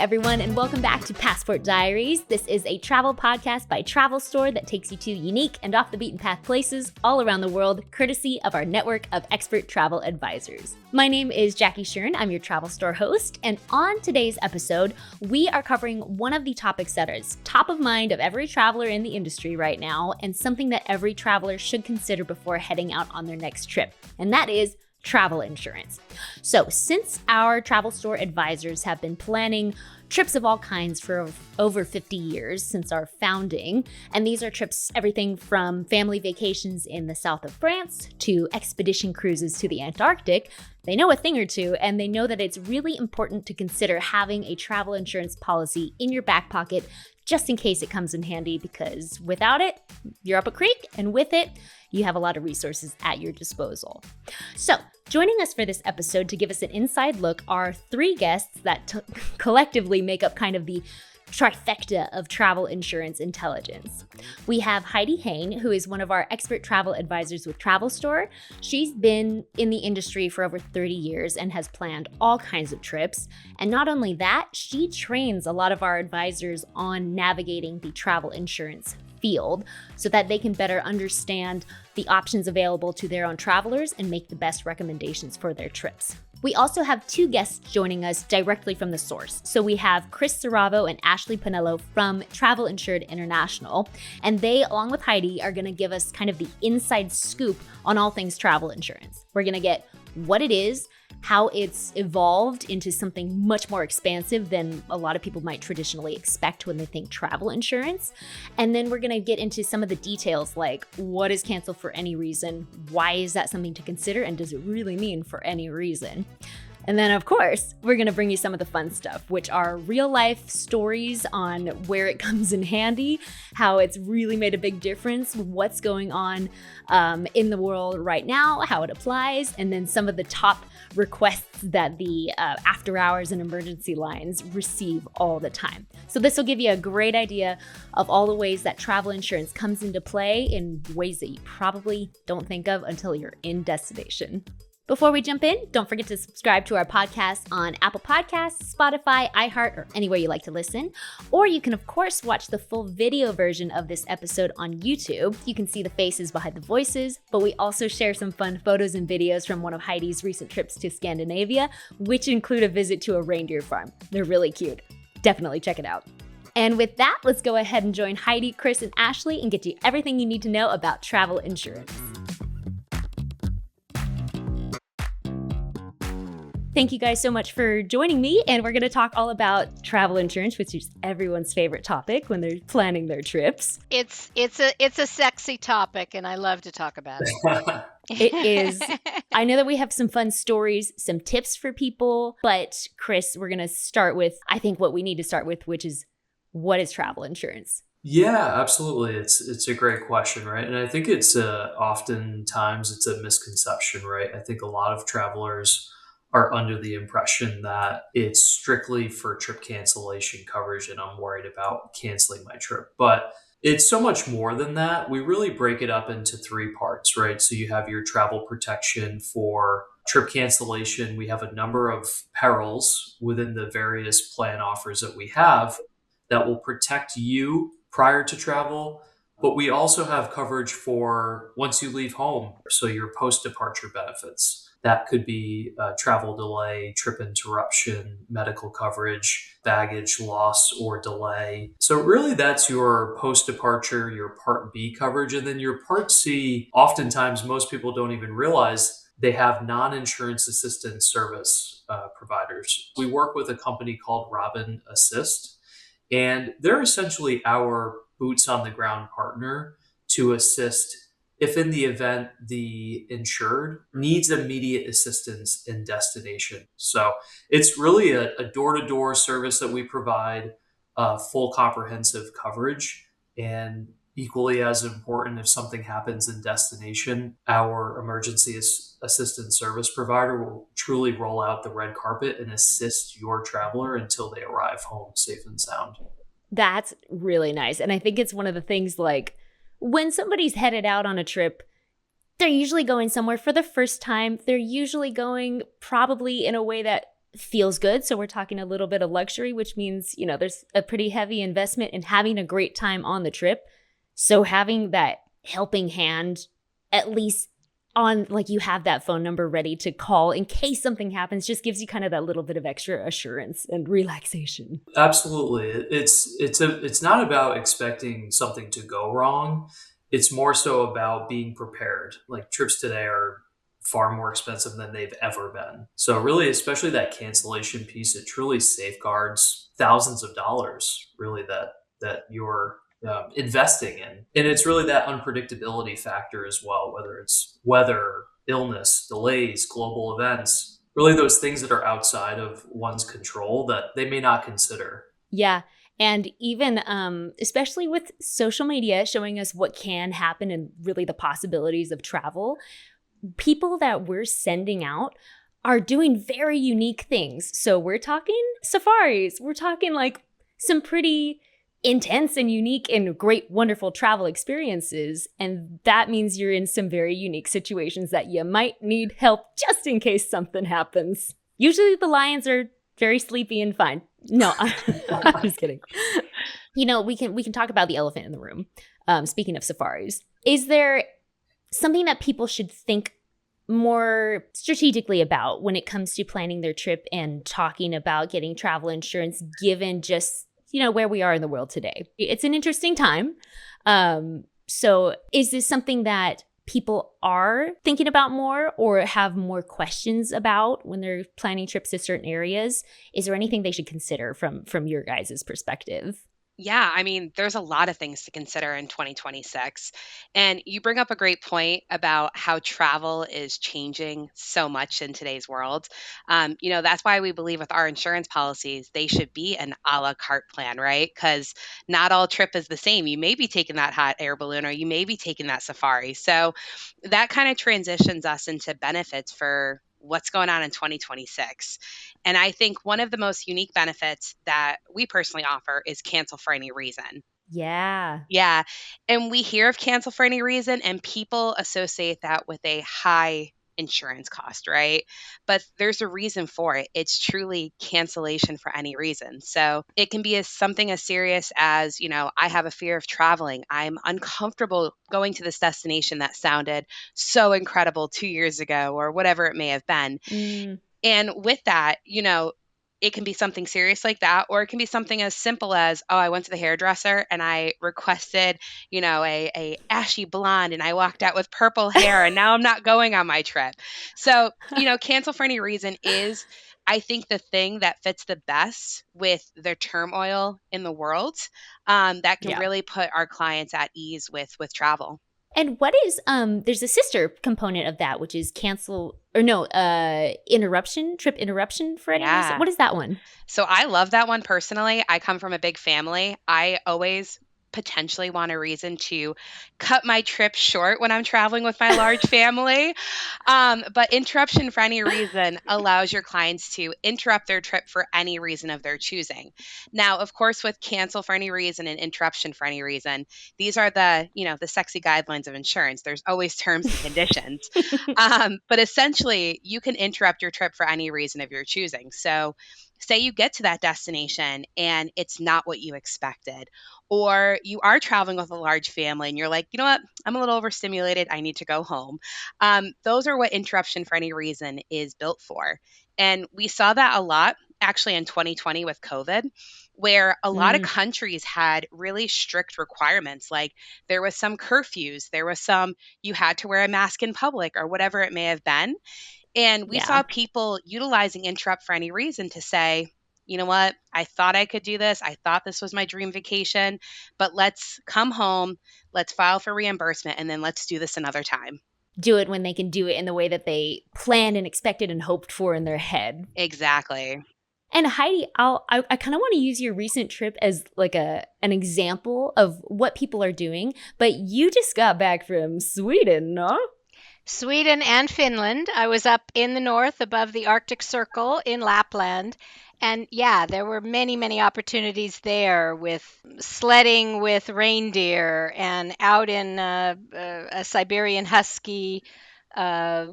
everyone, and welcome back to Passport Diaries. This is a travel podcast by TravelStore that takes you to unique and off-the-beaten-path places all around the world, courtesy of our network of expert travel advisors. My name is Jackie Shern. I'm your TravelStore host, and on today's episode, we are covering one of the topics that is top of mind of every traveler in the industry right now, and something that every traveler should consider before heading out on their next trip, and that is travel insurance. So since our TravelStore advisors have been planning trips of all kinds for over 50 years since our founding, and these are trips everything from family vacations in the south of France to expedition cruises to the Antarctic, they know a thing or two, and they know that it's really important to consider having a travel insurance policy in your back pocket just in case it comes in handy, because without it, you're up a creek, and with it, you have a lot of resources at your disposal. So, joining us for this episode to give us an inside look are three guests that collectively make up kind of the trifecta of travel insurance intelligence. We have Heidi Hoehn, who is one of our expert travel advisors with TravelStore. She's been in the industry for over 30 years and has planned all kinds of trips. And not only that, she trains a lot of our advisors on navigating the travel insurance field so that they can better understand the options available to their own travelers and make the best recommendations for their trips. We also have two guests joining us directly from the source. So we have Chris Siravo and Ashley Puniello from Travel Insured International. And they, along with Heidi, are going to give us kind of the inside scoop on all things travel insurance. We're going to get what it is, how it's evolved into something much more expansive than a lot of people might traditionally expect when they think travel insurance. And then we're going to get into some of the details, like what is canceled for any reason, why is that something to consider, and does it really mean for any reason? And then, of course, we're going to bring you some of the fun stuff, which are real-life stories on where it comes in handy, how it's really made a big difference, what's going on in the world right now, how it applies, and then some of the top requests that the after-hours and emergency lines receive all the time. So this will give you a great idea of all the ways that travel insurance comes into play in ways that you probably don't think of until you're in destination. Before we jump in, don't forget to subscribe to our podcast on Apple Podcasts, Spotify, iHeart, or anywhere you like to listen. Or you can, of course, watch the full video version of this episode on YouTube. You can see the faces behind the voices, but we also share some fun photos and videos from one of Heidi's recent trips to Scandinavia, which include a visit to a reindeer farm. They're really cute. Definitely check it out. And with that, let's go ahead and join Heidi, Chris, and Ashley and get you everything you need to know about travel insurance. Thank you guys so much for joining me, and we're going to talk all about travel insurance, which is everyone's favorite topic when they're planning their trips. It's a sexy topic, and I love to talk about it. It is. I know that we have some fun stories, some tips for people, but Chris, we're going to start with, I think what we need to start with, which is, what is travel insurance? Yeah, absolutely. It's a great question, right? And I think it's oftentimes it's a misconception, right? I think a lot of travelers are under the impression that it's strictly for trip cancellation coverage and I'm worried about canceling my trip. But it's so much more than that. We really break it up into three parts, right? So you have your travel protection for trip cancellation. We have a number of perils within the various plan offers that we have that will protect you prior to travel. But we also have coverage for once you leave home. So your post-departure benefits. That could be travel delay, trip interruption, medical coverage, baggage loss or delay. So really that's your post-departure, your Part B coverage. And then your Part C, oftentimes most people don't even realize they have non-insurance assistance service providers. We work with a company called Robin Assist, and they're essentially our boots on the ground partner to assist if in the event the insured needs immediate assistance in destination. So it's really a door-to-door service that we provide, full comprehensive coverage, and equally as important, if something happens in destination, our emergency assistance service provider will truly roll out the red carpet and assist your traveler until they arrive home safe and sound. That's really nice. And I think it's one of the things, like, when somebody's headed out on a trip, they're usually going somewhere for the first time. They're usually going probably in a way that feels good. So we're talking a little bit of luxury, which means, there's a pretty heavy investment in having a great time on the trip. So having that helping hand, at least on, like, you have that phone number ready to call in case something happens, just gives you kind of that little bit of extra assurance and relaxation. Absolutely. It's not about expecting something to go wrong. It's more so about being prepared. Like trips today are far more expensive than they've ever been. So really, especially that cancellation piece, it truly safeguards thousands of dollars really that you're investing in. And it's really that unpredictability factor as well, whether it's weather, illness, delays, global events, really those things that are outside of one's control that they may not consider. Yeah. And even especially with social media showing us what can happen and really the possibilities of travel, people that we're sending out are doing very unique things. So we're talking safaris. We're talking like some pretty intense and unique and great, wonderful travel experiences. And that means you're in some very unique situations that you might need help just in case something happens. Usually the lions are very sleepy and fine. No, I'm just kidding. We can talk about the elephant in the room. Speaking of safaris, is there something that people should think more strategically about when it comes to planning their trip and talking about getting travel insurance, given just, where we are in the world today? It's an interesting time. So is this something that people are thinking about more or have more questions about when they're planning trips to certain areas? Is there anything they should consider from your guys' perspective? Yeah, I mean, there's a lot of things to consider in 2026. And you bring up a great point about how travel is changing so much in today's world. That's why we believe with our insurance policies, they should be an a la carte plan, right? Because not all trip is the same. You may be taking that hot air balloon or you may be taking that safari. So that kind of transitions us into benefits for what's going on in 2026. And I think one of the most unique benefits that we personally offer is cancel for any reason. Yeah. Yeah. And we hear of cancel for any reason, and people associate that with a high insurance cost, right? But there's a reason for it. It's truly cancellation for any reason. So it can be something as serious as, I have a fear of traveling. I'm uncomfortable going to this destination that sounded so incredible 2 years ago, or whatever it may have been. Mm, And with that, it can be something serious like that, or it can be something as simple as, oh, I went to the hairdresser and I requested, a ashy blonde and I walked out with purple hair and now I'm not going on my trip. So, cancel for any reason is, I think, the thing that fits the best with the turmoil in the world, that can yeah. really put our clients at ease with travel. And what is there's a sister component of that, which is cancel or no, trip interruption for any reason. Yeah. What is that one? So I love that one personally. I come from a big family. I always potentially want a reason to cut my trip short when I'm traveling with my large family. But interruption for any reason allows your clients to interrupt their trip for any reason of their choosing. Now, of course, with cancel for any reason and interruption for any reason, these are the sexy guidelines of insurance. There's always terms and conditions. But essentially, you can interrupt your trip for any reason of your choosing. So, say you get to that destination and it's not what you expected, or you are traveling with a large family and you're like, you know what, I'm a little overstimulated, I need to go home. Those are what interruption for any reason is built for. And we saw that a lot actually in 2020 with COVID, where a lot of Mm, countries had really strict requirements. Like there was some curfews, there was some, you had to wear a mask in public or whatever it may have been. And we yeah. saw people utilizing interrupt for any reason to say, you know what, I thought I could do this. I thought this was my dream vacation, but let's come home, let's file for reimbursement, and then let's do this another time. Do it when they can do it in the way that they planned and expected and hoped for in their head. Exactly. And Heidi, I kind of want to use your recent trip as like an example of what people are doing. But you just got back from Sweden, no? Sweden and Finland. I was up in the north above the Arctic Circle in Lapland. And yeah, there were many, many opportunities there with sledding with reindeer and out in a Siberian husky, uh,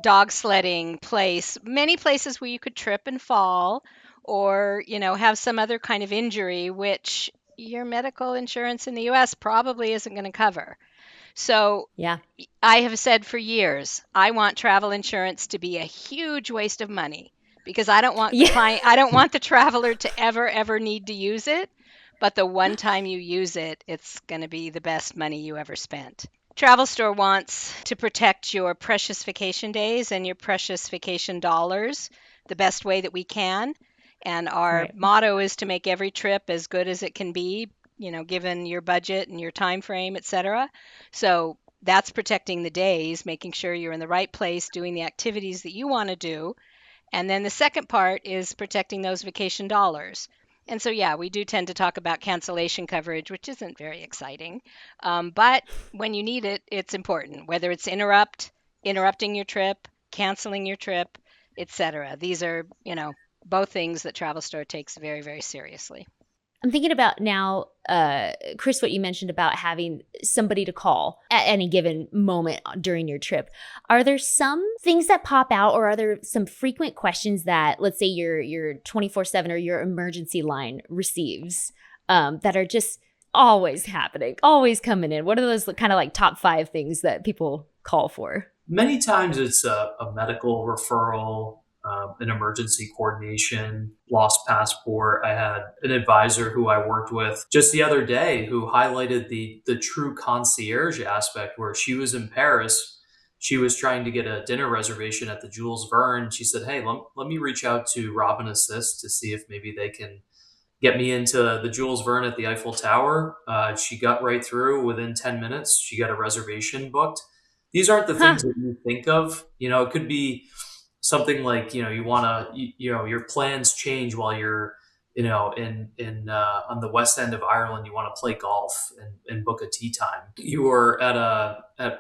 dog sledding place, many places where you could trip and fall or, have some other kind of injury, which your medical insurance in the US probably isn't going to cover. So Yeah. I have said for years, I want travel insurance to be a huge waste of money because I don't want the Yeah. client, I don't want the traveler to ever need to use it. But the one time you use it, it's going to be the best money you ever spent. TravelStore wants to protect your precious vacation days and your precious vacation dollars the best way that we can. And our Right. motto is to make every trip as good as it can be, given your budget and your time frame, etc. So that's protecting the days, making sure you're in the right place, doing the activities that you want to do. And then the second part is protecting those vacation dollars. And so, yeah, we do tend to talk about cancellation coverage, which isn't very exciting. But when you need it, it's important, whether it's interrupting your trip, canceling your trip, etc. These are, both things that TravelStore takes very, very seriously. I'm thinking about now, Chris, what you mentioned about having somebody to call at any given moment during your trip. Are there some things that pop out, or are there some frequent questions that, let's say, your 24/7 or your emergency line receives that are just always happening, always coming in? What are those kind of like top 5 things that people call for? Many times it's a medical referral, an emergency coordination, lost passport. I had an advisor who I worked with just the other day who highlighted the true concierge aspect, where she was in Paris. She was trying to get a dinner reservation at the Jules Verne. She said, "Hey, let me reach out to Robin Assist to see if maybe they can get me into the Jules Verne at the Eiffel Tower." She got right through within 10 minutes. She got a reservation booked. These aren't the Huh. things that you think of. It could be something like, you want to, your plans change while you're, in on the west end of Ireland. You want to play golf and book a tea time. You are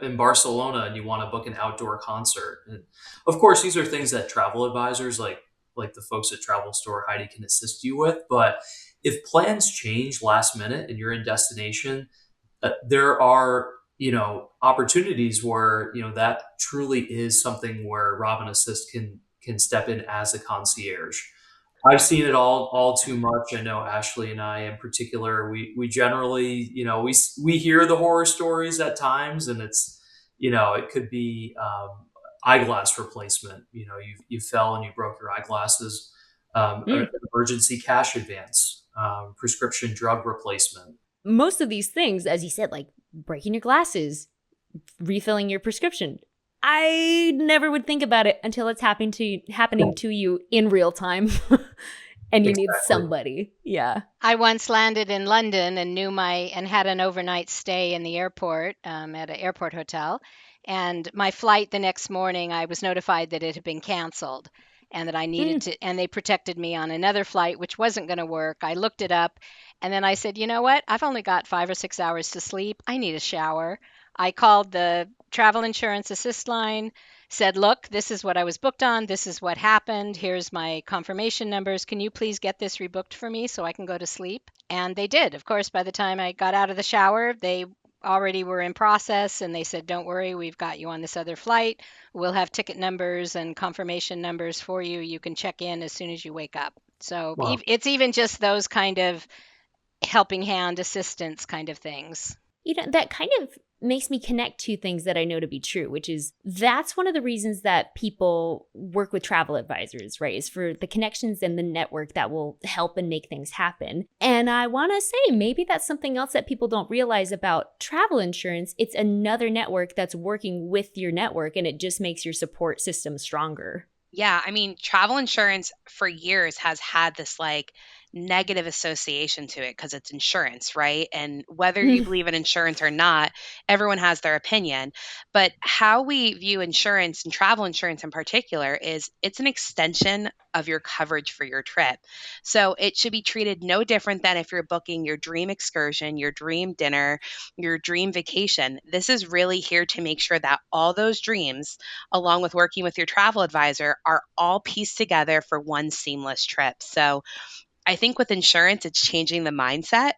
in Barcelona and you want to book an outdoor concert. And of course, these are things that travel advisors like the folks at TravelStore, Heidi, can assist you with. But if plans change last minute and you're in destination, there are opportunities where that truly is something where Robin Assist can step in as a concierge. I've seen it all too much. I know Ashley and I in particular, we generally, we hear the horror stories at times, and it's, it could be eyeglass replacement. You fell and you broke your eyeglasses, an Mm. emergency cash advance, prescription drug replacement. Most of these things, as you said, like breaking your glasses, refilling your prescription, I never would think about it until it's happening to you in real time and you need Exactly. somebody. Yeah. I once landed in London and and had an overnight stay in the airport at an airport hotel. And my flight the next morning, I was notified that it had been canceled and that I needed Mm. to, and they protected me on another flight, which wasn't going to work. I looked it up and then I said, you know what? I've only got 5 or 6 hours to sleep. I need a shower. I called the travel insurance assist line, said, look, this is what I was booked on. This is what happened. Here's my confirmation numbers. Can you please get this rebooked for me so I can go to sleep? And they did. Of course, by the time I got out of the shower, they already were in process and they said, don't worry, we've got you on this other flight. We'll have ticket numbers and confirmation numbers for you. You can check in as soon as you wake up. So Wow. it's even just those kind of helping hand assistance kind of things. That kind of makes me connect two things that I know to be true, which is that's one of the reasons that people work with travel advisors, right? Is for the connections and the network that will help and make things happen. And I want to say maybe that's something else that people don't realize about travel insurance. It's another network that's working with your network, and it just makes your support system stronger. Yeah, I mean, travel insurance for years has had this like negative association to it because it's insurance, right? And whether you believe in insurance or not, everyone has their opinion. But how we view insurance and travel insurance in particular is it's an extension of your coverage for your trip. So it should be treated no different than if you're booking your dream excursion, your dream dinner, your dream vacation. This is really here to make sure that all those dreams, along with working with your travel advisor, are all pieced together for one seamless trip. So I think with insurance, it's changing the mindset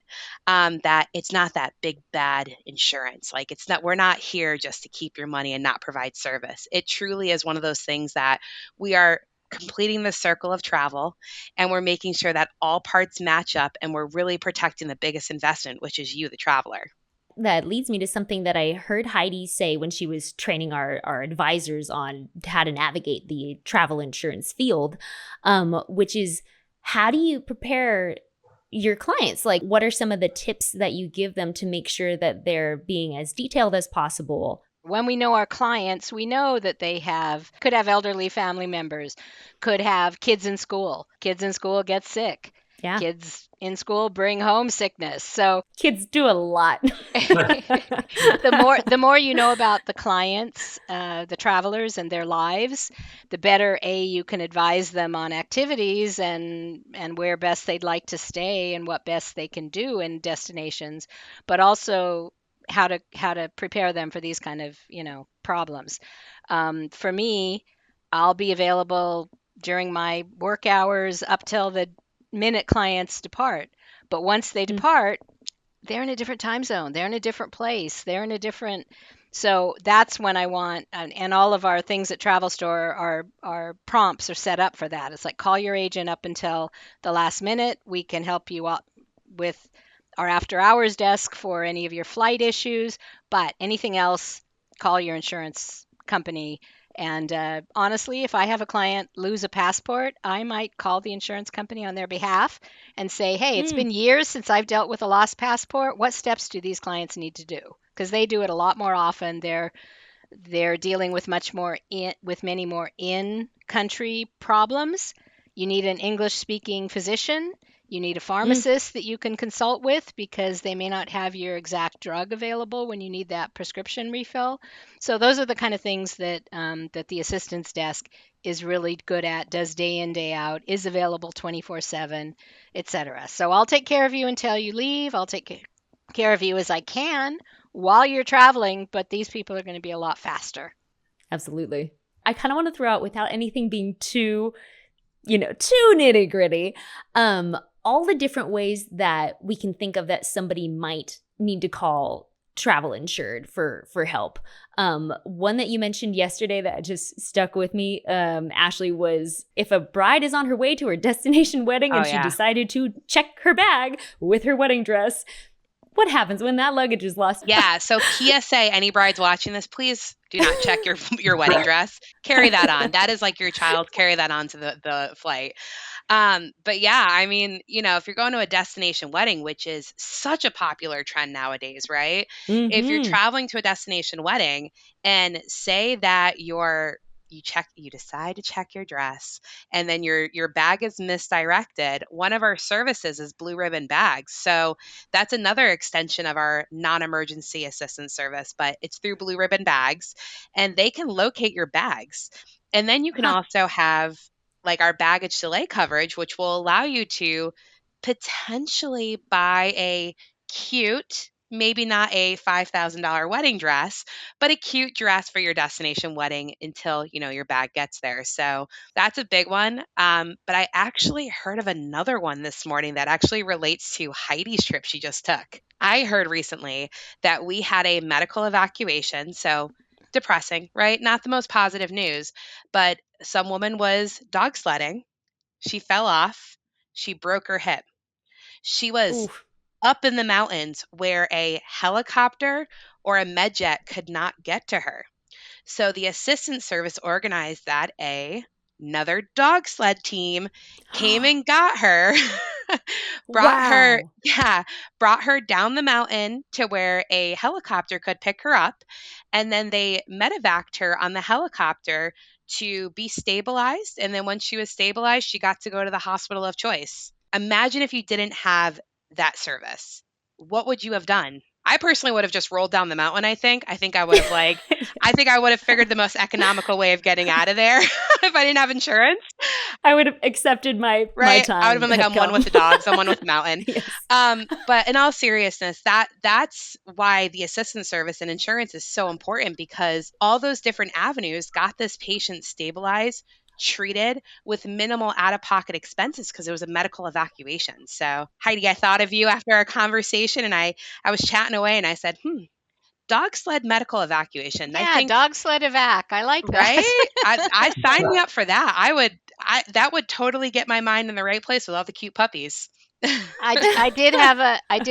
that it's not that big bad insurance. Like it's not, we're not here just to keep your money and not provide service. It truly is one of those things that we are completing the circle of travel, and we're making sure that all parts match up, and we're really protecting the biggest investment, which is you, the traveler. That leads me to something that I heard Heidi say when she was training our advisors on how to navigate the travel insurance field, which is, how do you prepare your clients? Like, what are some of the tips that you give them to make sure that they're being as detailed as possible? When we know our clients, we know that could have elderly family members, could have kids in school. Kids in school get sick. Yeah. Kids in school bring home sickness. So Kids do a lot. the more you know about the clients, the travelers and their lives, the better you can advise them on activities and where best they'd like to stay and what best they can do in destinations, but also how to prepare them for these kind of problems. For me, I'll be available during my work hours up till the minute clients depart. But once they depart, they're in a different time zone. They're in a different place. So that's when I want, and all of our things at TravelStore, our prompts are set up for that. It's like, call your agent up until the last minute. We can help you out with our after hours desk for any of your flight issues, but anything else, call your insurance company. And honestly, if I have a client lose a passport, I might call the insurance company on their behalf and say, hey, it's been years since I've dealt with a lost passport. What steps do these clients need to do? Because they do it a lot more often. They're dealing with many more in-country problems. You need an English-speaking physician. You need a pharmacist that you can consult with because they may not have your exact drug available when you need that prescription refill. So those are the kind of things that that the assistance desk is really good at, does day in, day out, is available 24/7, etc. So I'll take care of you until you leave. I'll take care of you as I can while you're traveling, but these people are going to be a lot faster. Absolutely. I kind of want to throw out, without anything being too nitty gritty, all the different ways that we can think of that somebody might need to call Travel Insured for help. One that you mentioned yesterday that just stuck with me, Ashley, was if a bride is on her way to her destination wedding and she decided to check her bag with her wedding dress, what happens when that luggage is lost? Yeah. So PSA, any brides watching this, please do not check your wedding dress. Carry that on. That is like your child. Carry that on to the flight. But yeah, I mean, if you're going to a destination wedding, which is such a popular trend nowadays, right? If you're traveling to a destination wedding and say that you decide to check your dress and then your bag is misdirected, one of our services is Blue Ribbon Bags. So that's another extension of our non-emergency assistance service, but it's through Blue Ribbon Bags, and they can locate your bags. And then you can also have like our baggage delay coverage, which will allow you to potentially buy a cute, maybe not a $5,000 wedding dress, but a cute dress for your destination wedding until, your bag gets there. So that's a big one. But I actually heard of another one this morning that actually relates to Heidi's trip she just took. I heard recently that we had a medical evacuation. So depressing, right? Not the most positive news, but some woman was dog sledding. She fell off. She broke her hip. She was up in the mountains where a helicopter or a med jet could not get to her. So the assistance service organized that another dog sled team came and got her, brought her down the mountain to where a helicopter could pick her up. And then they medevaced her on the helicopter to be stabilized. And then once she was stabilized, she got to go to the hospital of choice. Imagine if you didn't have that service. What would you have done? I personally would have just rolled down the mountain, I think. I think I would have figured the most economical way of getting out of there if I didn't have insurance. I would have accepted my time. I would have been like, I'm one with the dogs, I'm one with the mountain. Yes. But in all seriousness, that's why the assistance service and insurance is so important, because all those different avenues got this patient stabilized treated with minimal out-of-pocket expenses because it was a medical evacuation. So, Heidi, I thought of you after our conversation, and I was chatting away, and I said, dog sled medical evacuation. I Yeah, think, dog sled evac. I like that. right? I sign me up for that. That would totally get my mind in the right place with all the cute puppies. I did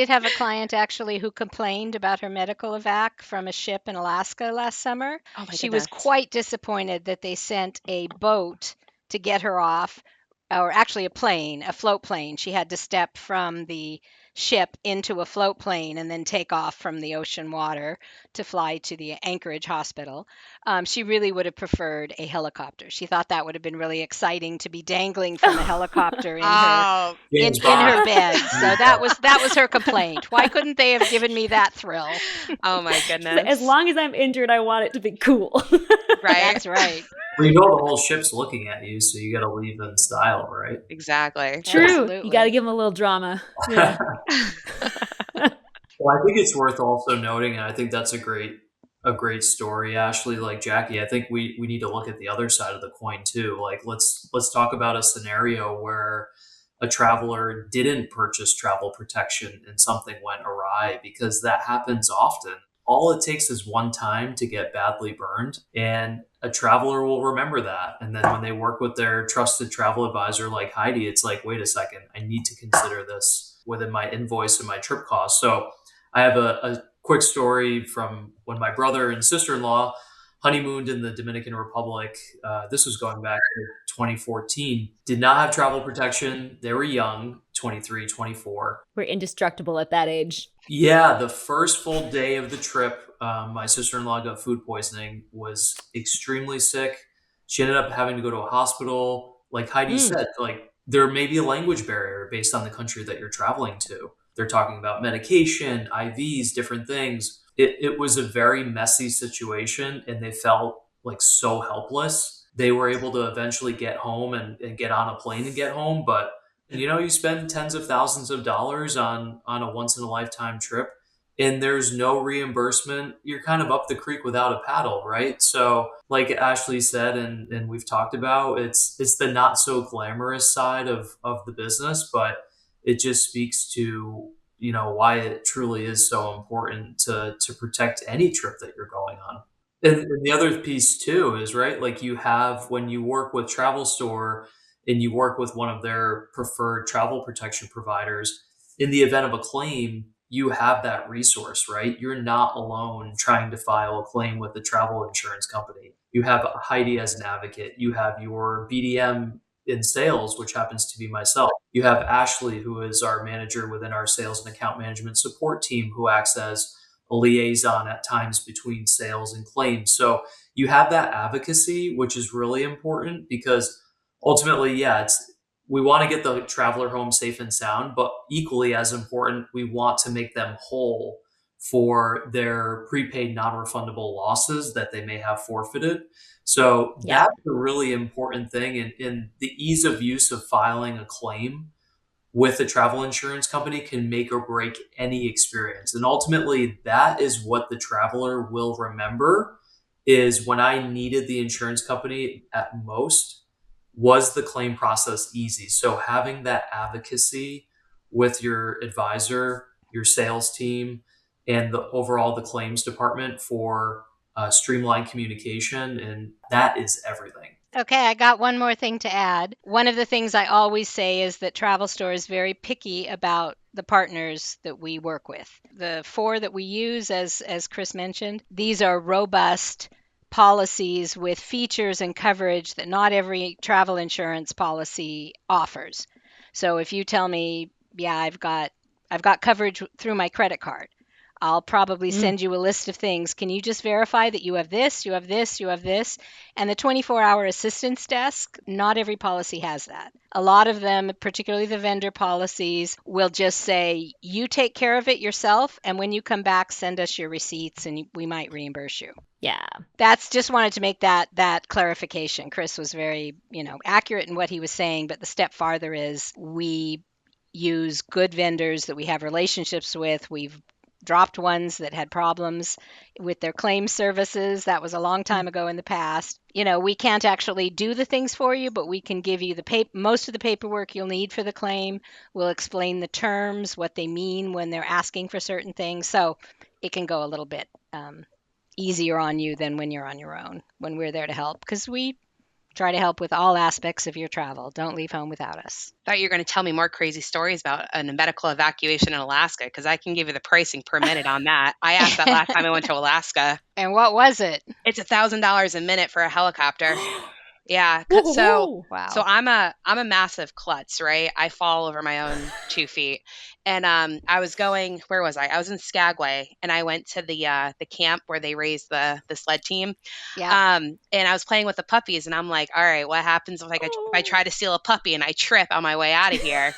have a client actually who complained about her medical evac from a ship in Alaska last summer. Oh my She was goodness. quite disappointed that they sent a boat to get her off, or actually a float plane. She had to step from the ship into a float plane and then take off from the ocean water to fly to the Anchorage hospital. She really would have preferred a helicopter. She thought that would have been really exciting to be dangling from a helicopter in her Oh, James in her Bond. bed. So that was her complaint. Why couldn't they have given me that thrill? oh my She's goodness. like, as long as I'm injured, I want it to be cool. Right? That's right. Well, you know the whole ship's looking at you, so you got to leave in style, right? Exactly. True. Absolutely. You got to give them a little drama. Yeah. Well, I think it's worth also noting, and I think that's a great story, Ashley. Like Jackie, I think we need to look at the other side of the coin too. Like let's talk about a scenario where a traveler didn't purchase travel protection and something went awry, because that happens often. All it takes is one time to get badly burned, and a traveler will remember that. And then when they work with their trusted travel advisor like Heidi, it's like, wait a second, I need to consider this within my invoice and my trip cost. So I have a quick story from when my brother and sister-in-law honeymooned in the Dominican Republic. This was going back to 2014. Did not have travel protection. They were young, 23, 24. We're indestructible at that age. Yeah, the first full day of the trip, my sister-in-law got food poisoning, was extremely sick. She ended up having to go to a hospital. Like Heidi said, like there may be a language barrier based on the country that you're traveling to. They're talking about medication, IVs, different things. It was a very messy situation, and they felt like so helpless. They were able to eventually get home and get on a plane and get home, but you spend tens of thousands of dollars on a once in a lifetime trip, and there's no reimbursement. You're kind of up the creek without a paddle, right? So like Ashley said, and we've talked about, it's the not so glamorous side of the business, but it just speaks to why it truly is so important to protect any trip that you're going on. And the other piece too is, right, like you have, when you work with TravelStore and you work with one of their preferred travel protection providers, in the event of a claim, you have that resource, right? You're not alone trying to file a claim with the travel insurance company. You have Heidi as an advocate. You have your BDM in sales, which happens to be myself. You have Ashley, who is our manager within our sales and account management support team, who acts as a liaison at times between sales and claims. So you have that advocacy, which is really important, because ultimately, yeah, we want to get the traveler home safe and sound, but equally as important, we want to make them whole for their prepaid non-refundable losses that they may have forfeited. So Yeah. that's a really important thing. In the ease of use of filing a claim with a travel insurance company can make or break any experience. And ultimately, that is what the traveler will remember, is when I needed the insurance company at most, was the claim process easy? So having that advocacy with your advisor, your sales team, and the claims department for streamlined communication, and that is everything. Okay, I got one more thing to add. One of the things I always say is that TravelStore is very picky about the partners that we work with. The 4 that we use, as Chris mentioned, these are robust policies with features and coverage that not every travel insurance policy offers. So if you tell me, yeah, I've got coverage through my credit card, I'll probably send you a list of things. Can you just verify that you have this, you have this, you have this? And the 24-hour assistance desk, not every policy has that. A lot of them, particularly the vendor policies, will just say, you take care of it yourself, and when you come back, send us your receipts and we might reimburse you. Yeah. That's just wanted to make that clarification. Chris was very, accurate in what he was saying, but the step farther is we use good vendors that we have relationships with. We've dropped ones that had problems with their claim services. That was a long time ago in the past. We can't actually do the things for you, but we can give you most of the paperwork you'll need for the claim. We'll explain the terms, what they mean when they're asking for certain things. So it can go a little bit easier on you than when you're on your own, when we're there to help, because we try to help with all aspects of your travel. Don't leave home without us. Thought you were going to tell me more crazy stories about a medical evacuation in Alaska, because I can give you the pricing per minute on that. I asked that last time I went to Alaska. And what was it? It's $1,000 a minute for a helicopter. Yeah. Whoa. Wow. So I'm a massive klutz, right? I fall over my own 2 feet. And I was going, where was I? I was in Skagway, and I went to the camp where they raised the sled team. Yeah. And I was playing with the puppies, and I'm like, all right, what happens if I try to steal a puppy and I trip on my way out of here?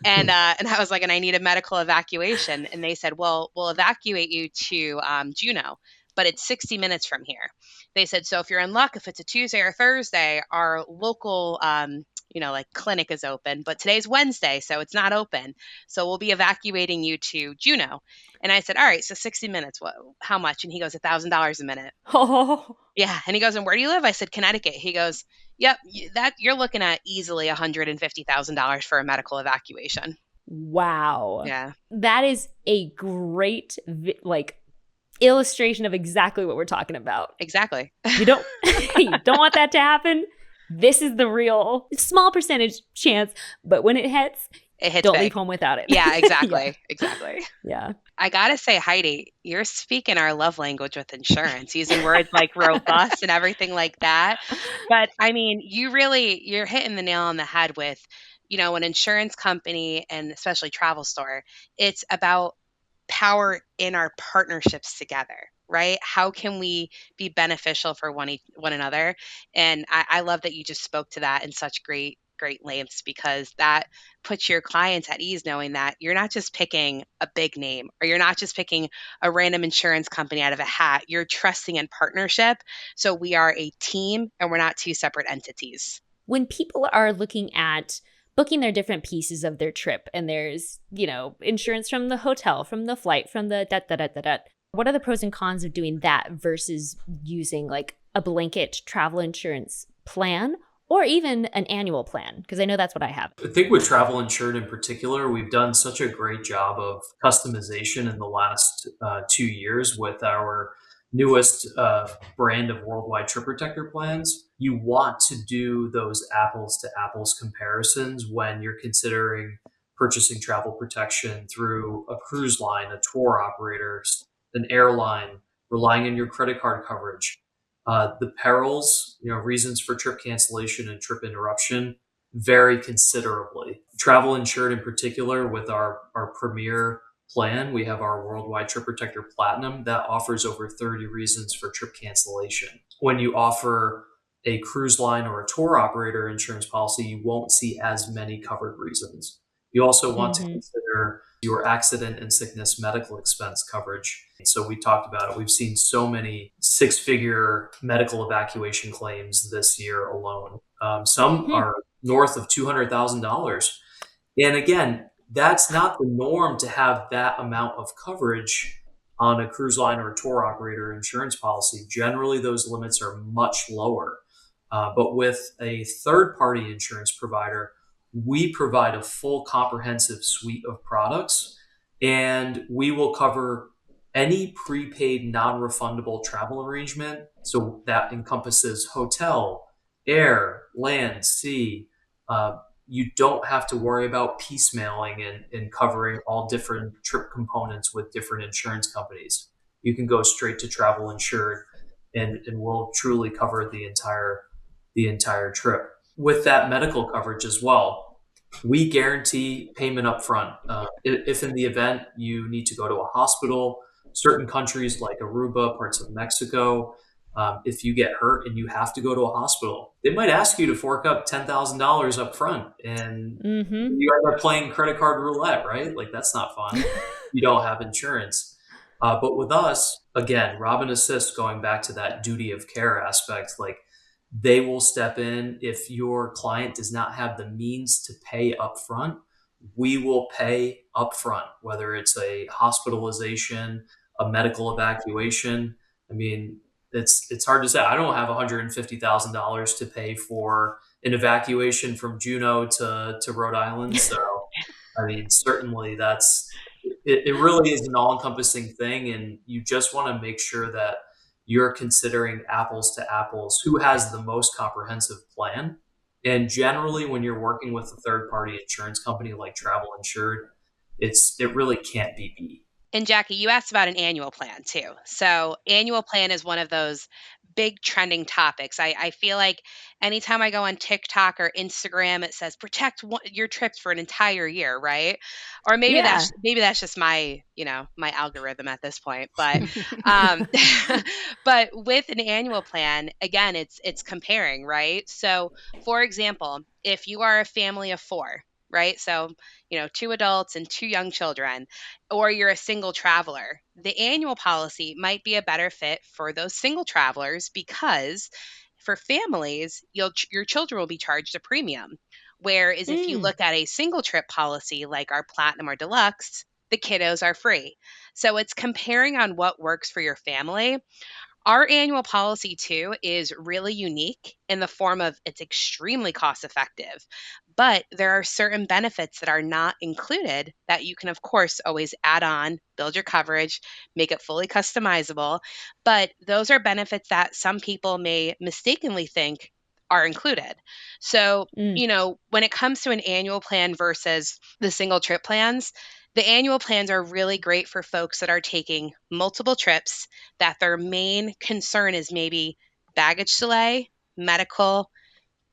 And I was like, and I need a medical evacuation. And they said, well, we'll evacuate you to Juneau, but it's 60 minutes from here. They said, so if you're in luck, if it's a Tuesday or Thursday, our local, like clinic is open, but today's Wednesday, so it's not open. So we'll be evacuating you to Juneau. And I said, all right, so 60 minutes, how much? And he goes, $1,000 a minute. Oh. Yeah. And he goes, and where do you live? I said, Connecticut. He goes, yep, that you're looking at easily $150,000 for a medical evacuation. Wow. Yeah. That is a great illustration of exactly what we're talking about. Exactly. You don't want that to happen. This is the real small percentage chance, but when it hits don't big. leave home without it. Yeah, exactly. Yeah. Exactly. Yeah. I gotta say, Heidi, you're speaking our love language with insurance, using words like robust and everything like that. But I mean, you're hitting the nail on the head with, an insurance company, and especially TravelStore, it's about power in our partnerships together, right? How can we be beneficial for one another? And I love that you just spoke to that in such great lengths, because that puts your clients at ease, knowing that you're not just picking a big name, or you're not just picking a random insurance company out of a hat. You're trusting in partnership. So we are a team, and we're not two separate entities. When people are looking at booking their different pieces of their trip, and there's, insurance from the hotel, from the flight, from the da-da-da-da-da, what are the pros and cons of doing that versus using like a blanket travel insurance plan, or even an annual plan? Because I know that's what I have. I think with Travel Insured in particular, we've done such a great job of customization in the last 2 years with our newest brand of worldwide trip protector plans. You want to do those apples to apples comparisons when you're considering purchasing travel protection through a cruise line, a tour operator, an airline, relying on your credit card coverage. The perils, reasons for trip cancellation and trip interruption vary considerably. Travel Insured in particular, with our premier plan, we have our Worldwide Trip Protector Platinum that offers over 30 reasons for trip cancellation. When you offer a cruise line or a tour operator insurance policy, you won't see as many covered reasons. You also want to consider your accident and sickness medical expense coverage. So we talked about it. We've seen so many 6-figure medical evacuation claims this year alone. Some are north of $200,000. And again, that's not the norm to have that amount of coverage on a cruise line or a tour operator insurance policy. Generally, those limits are much lower. But with a third-party insurance provider, we provide a full comprehensive suite of products, and we will cover any prepaid non-refundable travel arrangement. So that encompasses hotel, air, land, sea. You don't have to worry about piecemealing and covering all different trip components with different insurance companies. You can go straight to Travel Insured, and we'll truly cover the entire trip. With that medical coverage as well, we guarantee payment up front. If in the event you need to go to a hospital, certain countries like Aruba, parts of Mexico, if you get hurt and you have to go to a hospital, they might ask you to fork up $10,000 up front, and you end up playing credit card roulette, right? Like, that's not fun. You don't have insurance. But with us, again, Robin Assist, going back to that duty of care aspect, like, they will step in if your client does not have the means to pay up front. we will pay upfront, whether it's a hospitalization, a medical evacuation. I mean, it's hard to say. I don't have $150,000 to pay for an evacuation from Juneau to Rhode Island. So, I mean, certainly it really is an all-encompassing thing, and you just want to make sure that you're considering apples to apples, who has the most comprehensive plan. And generally, when you're working with a third-party insurance company like Travel Insured, it really can't be beat. And Jackie, you asked about an annual plan too. So annual plan is one of those big trending topics. I feel like anytime I go on TikTok or Instagram, it says protect your trips for an entire year, right? Or maybe Yeah. maybe that's just my my algorithm at this point. But but with an annual plan, again, it's comparing, right? So for example, if you are a family of 4, right? So 2 adults and 2 young children, or you're a single traveler, the annual policy might be a better fit for those single travelers because for families, your children will be charged a premium. Whereas if you look at a single trip policy like our Platinum or Deluxe, the kiddos are free. So it's comparing on what works for your family. Our annual policy, too, is really unique in the form of it's extremely cost effective, but there are certain benefits that are not included that you can, of course, always add on, build your coverage, make it fully customizable. But those are benefits that some people may mistakenly think are included. So, when it comes to an annual plan versus the single trip plans, the annual plans are really great for folks that are taking multiple trips, that their main concern is maybe baggage delay, medical,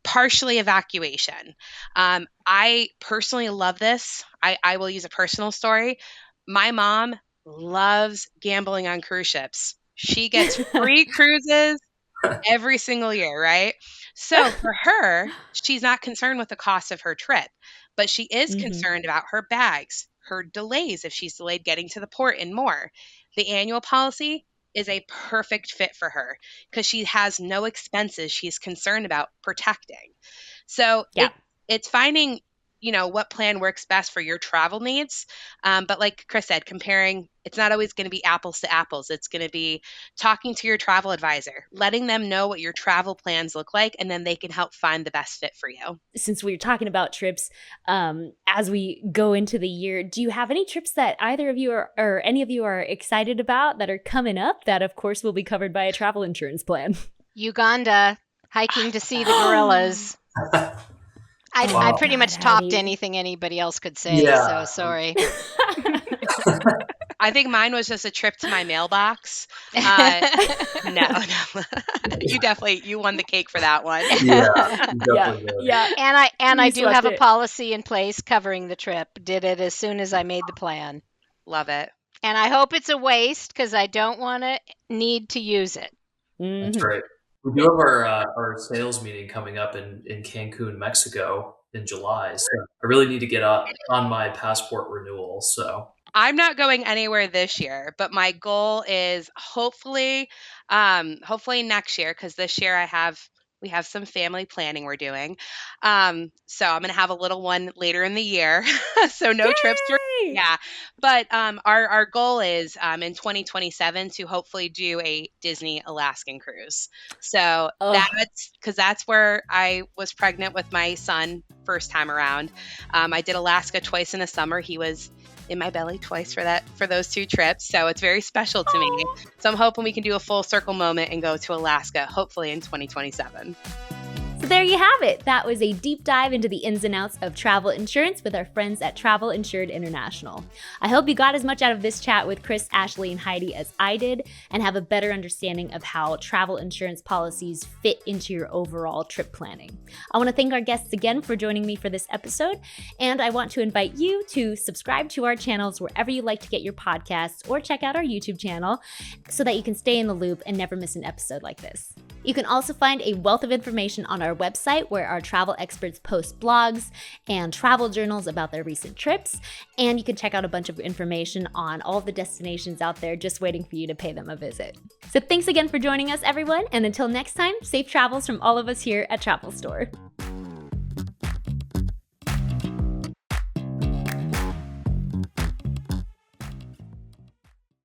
partially evacuation. I personally love this. I will use a personal story. My mom loves gambling on cruise ships. She gets free cruises every single year, right? So for her, she's not concerned with the cost of her trip, but she is concerned about her bags, her delays if she's delayed getting to the port, and more. The annual policy is a perfect fit for her because she has no expenses she's concerned about protecting. So Yeah. it's finding what plan works best for your travel needs. But like Chris said, comparing, it's not always going to be apples to apples. It's going to be talking to your travel advisor, letting them know what your travel plans look like, and then they can help find the best fit for you. Since we were talking about trips, as we go into the year, do you have any trips that either of you or any of you are excited about that are coming up that, of course, will be covered by a travel insurance plan? Uganda, hiking to see the gorillas. I pretty much topped anything anybody else could say, so sorry. I think mine was just a trip to my mailbox. No. You won the cake for that one. Yeah. And I do have a policy in place covering the trip. Did it as soon as I made the plan. Love it. And I hope it's a waste because I don't want to need to use it. That's right. We do have our sales meeting coming up in Cancun, Mexico in July. So I really need to get on my passport renewal. So I'm not going anywhere this year, but my goal is hopefully next year, because this year we have some family planning we're doing. So I'm going to have a little one later in the year. So no trips. Yeah. But our goal is in 2027 to hopefully do a Disney Alaskan cruise. So that's where I was pregnant with my son first time around. I did Alaska twice in the summer. He was in my belly twice for those 2 trips. So it's very special to me. So I'm hoping we can do a full circle moment and go to Alaska, hopefully in 2027. So there you have it. That was a deep dive into the ins and outs of travel insurance with our friends at Travel Insured International. I hope you got as much out of this chat with Chris, Ashley, and Heidi as I did, and have a better understanding of how travel insurance policies fit into your overall trip planning. I want to thank our guests again for joining me for this episode, and I want to invite you to subscribe to our channels wherever you like to get your podcasts, or check out our YouTube channel so that you can stay in the loop and never miss an episode like this. You can also find a wealth of information on our website where our travel experts post blogs and travel journals about their recent trips, and you can check out a bunch of information on all the destinations out there just waiting for you to pay them a visit. So thanks again for joining us, everyone, and until next time, safe travels from all of us here at TravelStore.